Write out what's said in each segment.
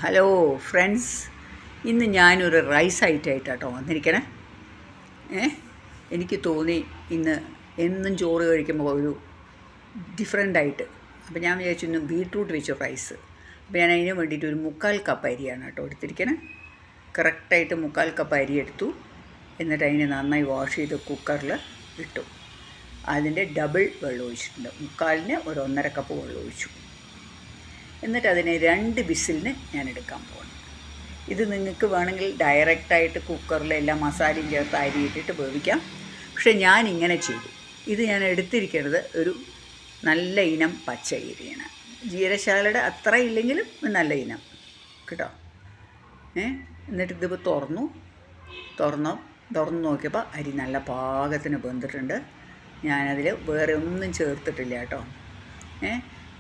Hello friends, ഇന്ന് ഞാനൊരു rice ഐറ്റമായിട്ടാട്ടോ വന്നിരിക്കണേ. എനിക്ക് തോന്നി ഇന്ന് എന്നും ചോറ് കഴിക്കുമ്പോൾ ഒരു ഡിഫറെൻ്റായിട്ട്. അപ്പോൾ ഞാൻ വിചാരിച്ചു ഇന്ന് ബീട്രൂട്ട് വെച്ചു റൈസ്. അപ്പോൾ ഞാൻ അതിന് വേണ്ടിയിട്ട് ഒരു 3/4 കപ്പ് അരിയാണ് കേട്ടോ എടുത്തിരിക്കണേ. കറക്റ്റായിട്ട് 3/4 കപ്പ് അരി എടുത്തു. എന്നിട്ട് അതിനെ നന്നായി വാഷ് ചെയ്ത് കുക്കറിൽ ഇട്ടു. അതിൻ്റെ ഡബിൾ വെള്ളം ഒഴിച്ചിട്ടുണ്ട്. 3/4-ന് ഒരു 1.5 കപ്പ് വെള്ളം ഒഴിച്ചു. എന്നിട്ട് അതിനെ 2 വിസിലിന് ഞാൻ എടുക്കാൻ പോകണം. ഇത് നിങ്ങൾക്ക് വേണമെങ്കിൽ ഡയറക്റ്റായിട്ട് കുക്കറിൽ എല്ലാ മസാലയും ചേർത്ത് അരി ഇട്ടിട്ട് വേവിക്കാം. പക്ഷേ ഞാൻ ഇങ്ങനെ ചെയ്തു. ഇത് ഞാൻ എടുത്തിരിക്കുന്നത് ഒരു നല്ല ഇനം പച്ച അരിയാണ്. ജീരശാലയുടെ അത്ര ഇല്ലെങ്കിലും നല്ല ഇനം കേട്ടോ. എന്നിട്ട് ഇതിപ്പോൾ തുറന്നു നോക്കിയപ്പോൾ അരി നല്ല പാകത്തിന് വെന്തിട്ടുണ്ട്. ഞാനതിൽ വേറെ ഒന്നും ചേർത്തിട്ടില്ല കേട്ടോ.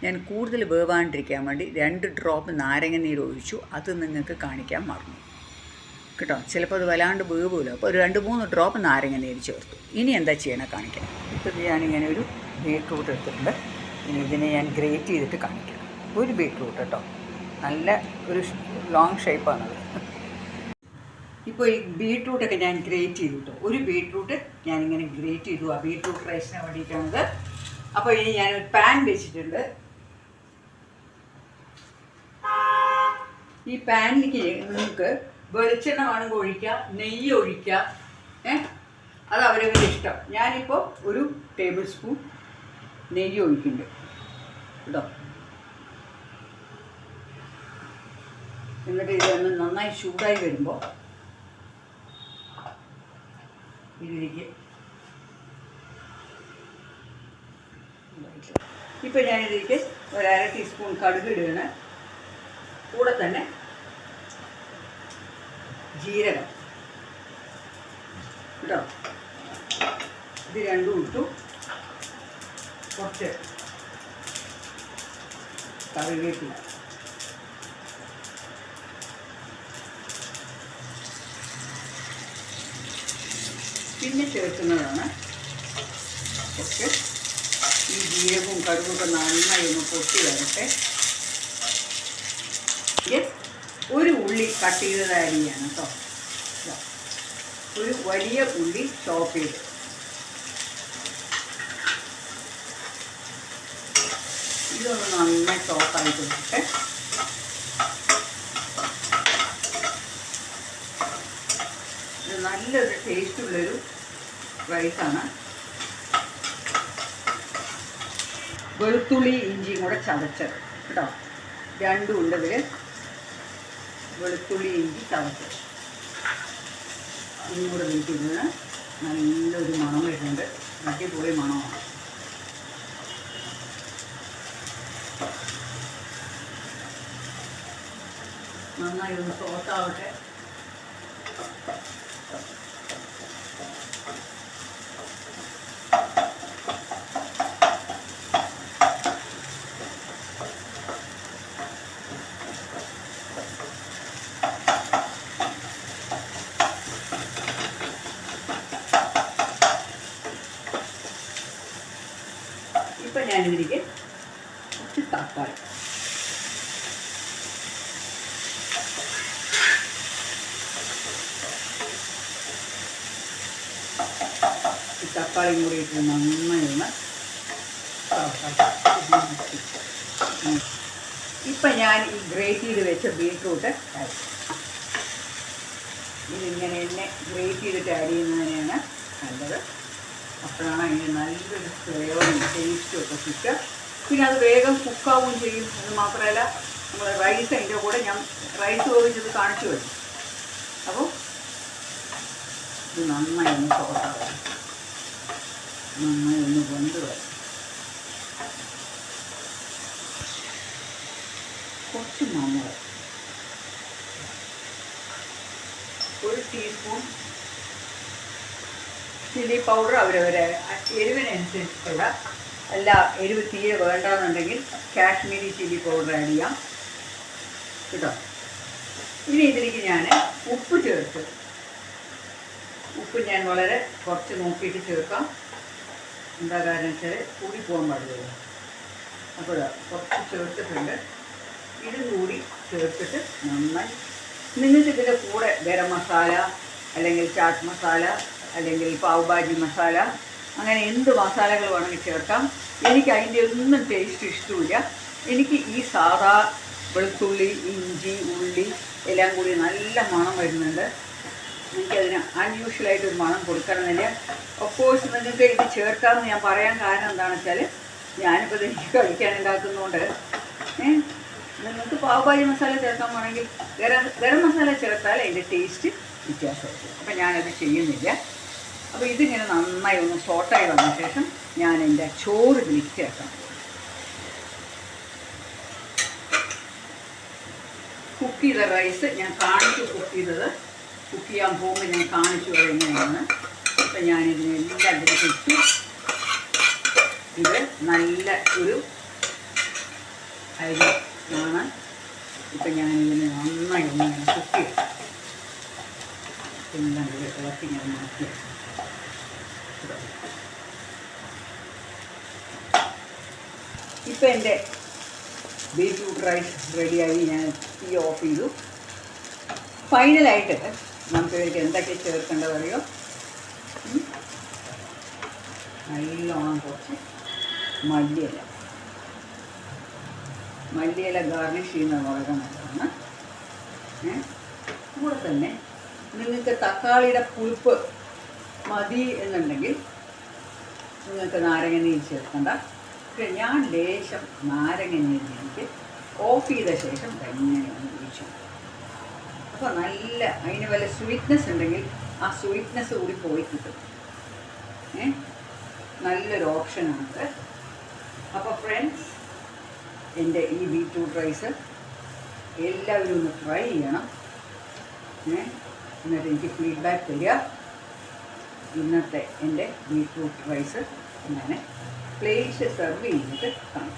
ഞാൻ കൂടുതൽ വേവാണ്ടിരിക്കാൻ വേണ്ടി 2 ഡ്രോപ്പ് നാരങ്ങ നീര് ഒഴിച്ചു. അത് നിങ്ങൾക്ക് കാണിക്കാൻ മറന്നു കേട്ടോ. ചിലപ്പോൾ അത് വല്ലാണ്ട് വേവുമല്ലോ. അപ്പോൾ ഒരു 2-3 ഡ്രോപ്പ് നാരങ്ങ നീര് ചേർത്തു. ഇനി എന്താ ചെയ്യണം കാണിക്കാം. ഇപ്പോൾ ഞാനിങ്ങനെ ഒരു ബീട്രൂട്ട് എടുത്തിട്ടുണ്ട്. ഇനി ഇതിനെ ഞാൻ ഗ്രേറ്റ് ചെയ്തിട്ട് കാണിക്കാം. ഒരു ബീട്രൂട്ട് കേട്ടോ, നല്ല ഒരു ലോങ് ഷേപ്പാണത്. ഇപ്പോൾ ഈ ബീട്രൂട്ടൊക്കെ ഞാൻ ഗ്രേറ്റ് ചെയ്തു കേട്ടോ. ഒരു ബീട്രൂട്ട് ഞാനിങ്ങനെ ഗ്രേറ്റ് ചെയ്തു. ആ ബീട്രൂട്ട് റൈസിന് വേണ്ടിയിട്ടാണത്. അപ്പോൾ ഇനി ഞാനൊരു പാൻ വെച്ചിട്ടുണ്ട്. ഈ പാനിലേക്ക് നിങ്ങൾക്ക് വെളിച്ചെണ്ണ വേണമെങ്കിൽ ഒഴിക്കുക, നെയ്യ് ഒഴിക്കുക. അത് അവരവരുടെ ഇഷ്ടം. ഞാനിപ്പോൾ ഒരു ടേബിൾ സ്പൂൺ നെയ്യ് ഒഴിക്കുന്നുണ്ട് കേട്ടോ. എന്നിട്ട് ഇതൊന്ന് നന്നായി ചൂടായി വരുമ്പോൾ ഇതിലേക്ക് ഇപ്പോൾ ഞാനിതിലേക്ക് ഒരു 1/2 ടീസ്പൂൺ കടുക് ഇടുകയാണ്. കൂടെ തന്നെ ജീരകം കേട്ടോ, ഇത് രണ്ടും ഇട്ടു. കുറച്ച് കറിവേപ്പില, പിന്നെ ചേർക്കുന്നതാണ് കുറച്ച് ഈ ജീരകവും കടുകൊക്കെ നന്നായി ഒന്ന് പൊട്ടി വരട്ടെ. ഒരു ഉള്ളി കട്ട് ചെയ്തത് അരിയാണ് കേട്ടോ. ഒരു വലിയ ഉള്ളി ചോപ്പ് ചെയ്ത് ഇതൊന്ന് നന്നായി ചോപ്പായി കൊടുത്തിട്ട് ഇത് നല്ലൊരു ടേസ്റ്റുള്ളൊരു റൈസാണ്. വെളുത്തുള്ളി ഇഞ്ചിയും കൂടെ ചതച്ചത് കേട്ടോ, രണ്ടും ഉണ്ടതിൽ. വെളുത്തുള്ളി ഇഞ്ചി ചതച്ചത് ഇതും കൂടെ വീട്ടിൽ നല്ലൊരു മണം വരുന്നുണ്ട്. അടിപൊളി മണമാണ്. നന്നായി ഒന്ന് സോട്ടാവട്ടെ. ഇപ്പം ഞാനിതിലേക്ക് കുറച്ച് തക്കാളി, ഈ തക്കാളിയും കൂടി ഇട്ട് നന്നായി ഒന്ന് ഇപ്പം ഞാൻ ഈ ഗ്രേറ്റ് ചെയ്ത് വെച്ച ബീട്രൂട്ട് ആഡ് ചെയ്യും. ഇതിങ്ങനെ എന്നെ ഗ്രേറ്റ് ചെയ്തിട്ട് ആഡ് ചെയ്യുന്നതിനെയാണ് നല്ലത്. അപ്പോഴാണ് അതിന് നല്ലൊരു ഫ്ലേവറും ടേസ്റ്റും ഒക്കെ കിട്ടുക. പിന്നെ അത് വേഗം കുക്കാവുകയും ചെയ്യും. അത് മാത്രമല്ല നമ്മൾ റൈസ് അതിൻ്റെ കൂടെ ഞാൻ റൈസ് വേവിച്ചത് കാണിച്ചു വരും. അപ്പോൾ ഇത് നന്നായി ഒന്ന് സോട്ടാവും, നന്നായി ഒന്ന് വെന്ത് വരും. കുറച്ച് മഞ്ഞൾ, 1 ടീസ്പൂൺ ചില്ലി പൗഡർ അവരവരെ എരിവിനനുസരിച്ചുള്ള. അല്ല, എരിവ് തീരെ വേണ്ടെന്നുണ്ടെങ്കിൽ കാശ്മീരി ചില്ലി പൗഡർ ആഡ് ചെയ്യാം കേട്ടോ. ഇനി ഇതിലേക്ക് ഞാൻ ഉപ്പ് ചേർത്ത്, ഉപ്പ് ഞാൻ വളരെ കുറച്ച് നോക്കിയിട്ട് ചേർക്കാം. എന്താ കാരണം വെച്ചാൽ കൂടി പോകാൻ പാടില്ല. അപ്പോൾ കുറച്ച് ചേർത്തിട്ടുണ്ട്. ഇതും കൂടി ചേർത്തിട്ട് നന്നായി. നിങ്ങൾക്ക് ഇതിൻ്റെ കൂടെ ഗരം മസാല അല്ലെങ്കിൽ ചാട്ട് മസാല അല്ലെങ്കിൽ പാവ് ഭാജി മസാല അങ്ങനെ എന്ത് മസാലകൾ വേണമെങ്കിൽ ചേർക്കാം. എനിക്ക് അതിൻ്റെ ഒന്നും ടേസ്റ്റ് ഇഷ്ടമില്ല. എനിക്ക് ഈ സാധാ വെളുത്തുള്ളി, ഇഞ്ചി, ഉള്ളി എല്ലാം കൂടി നല്ല മണം വരുന്നുണ്ട്. എനിക്കതിന് അൺയൂഷ്വലായിട്ടൊരു മണം കൊടുക്കണമെന്നില്ല. ഓഫ്കോഴ്സ് നിങ്ങൾക്ക് ഇത് ചേർക്കാമെന്ന് ഞാൻ പറയാൻ കാരണം എന്താണെന്ന് വെച്ചാൽ ഞാനിപ്പോൾ എനിക്ക് കഴിക്കാൻ ഉണ്ടാക്കുന്നതുകൊണ്ട് നിങ്ങൾക്ക് പാവ് ഭാജി മസാല ചേർക്കാൻ വേണമെങ്കിൽ ഗരം മസാല ചേർത്താൽ അതിൻ്റെ ടേസ്റ്റ് വ്യത്യാസമായിരിക്കും. അപ്പം ഞാനത് ചെയ്യുന്നില്ല. അപ്പോൾ ഇതിങ്ങനെ നന്നായി ഒന്ന് സോട്ടായി വന്ന ശേഷം ഞാൻ എൻ്റെ ചോറ് ഇതിലേക്ക് ചേർക്കാം. കുക്ക് ചെയ്ത റൈസ് ഞാൻ കാണിച്ചു, കുക്ക് ചെയ്യാൻ പോകുമ്പോൾ ഞാൻ കാണിച്ചു എങ്ങനെയാണ്. അപ്പം ഞാനിതിനെല്ലാം ഇതിലേക്ക് ഇട്ടു. ഇത് നല്ല ഒരു അരി ആണ്. ഇപ്പം ഞാനിതിനെ നന്നായി ഒന്നിങ്ങനെ കുക്ക് ചെയ്യും. എല്ലാം കൂടി ഇളക്കി ഞാൻ മാറ്റി. ഇപ്പം എൻ്റെ ബീറ്റ്റൂട്ട് റൈസ് റെഡിയായി. ഞാൻ തീ ഓഫ് ചെയ്തു. ഫൈനലായിട്ട് നമുക്ക് ഇതിലേക്ക് എന്തൊക്കെ ചേർക്കേണ്ടത് അറിയോ? നല്ലോണം കുറച്ച് മല്ലിയില ഗാർണിഷ് ചെയ്യുന്നത് വളരെ നല്ലതാണ്. കൂടെ തന്നെ നിങ്ങൾക്ക് തക്കാളിയുടെ പുളിപ്പ് മതി എന്നുണ്ടെങ്കിൽ നിങ്ങൾക്ക് നാരങ്ങ നീര് ചേർക്കണ്ട. ഞാൻ ലേശം നാരങ്ങ നീര് എനിക്ക് ഓഫ് ചെയ്ത ശേഷം തന്നെയാണ് ഒഴിച്ചു. അപ്പോൾ നല്ല അതിന് വല്ല സ്വീറ്റ്നെസ് ഉണ്ടെങ്കിൽ ആ സ്വീറ്റ്നെസ് കൂടി പോയി കിട്ടും. നല്ലൊരു ഓപ്ഷനാണത്. അപ്പോൾ ഫ്രണ്ട്സ്, എൻ്റെ ഈ ബീറ്റ്റൂട്ട് റൈസ് എല്ലാവരും ഒന്ന് ട്രൈ ചെയ്യണം. എന്നിട്ട് എനിക്ക് ഫീഡ്ബാക്ക് തരിക. ഇന്നത്തെ എൻ്റെ ബീറ്റ്റൂട്ട് റൈസ് ഞാൻ പ്ലേറ്റ് സെർവ് ചെയ്തിട്ട് കാണാം.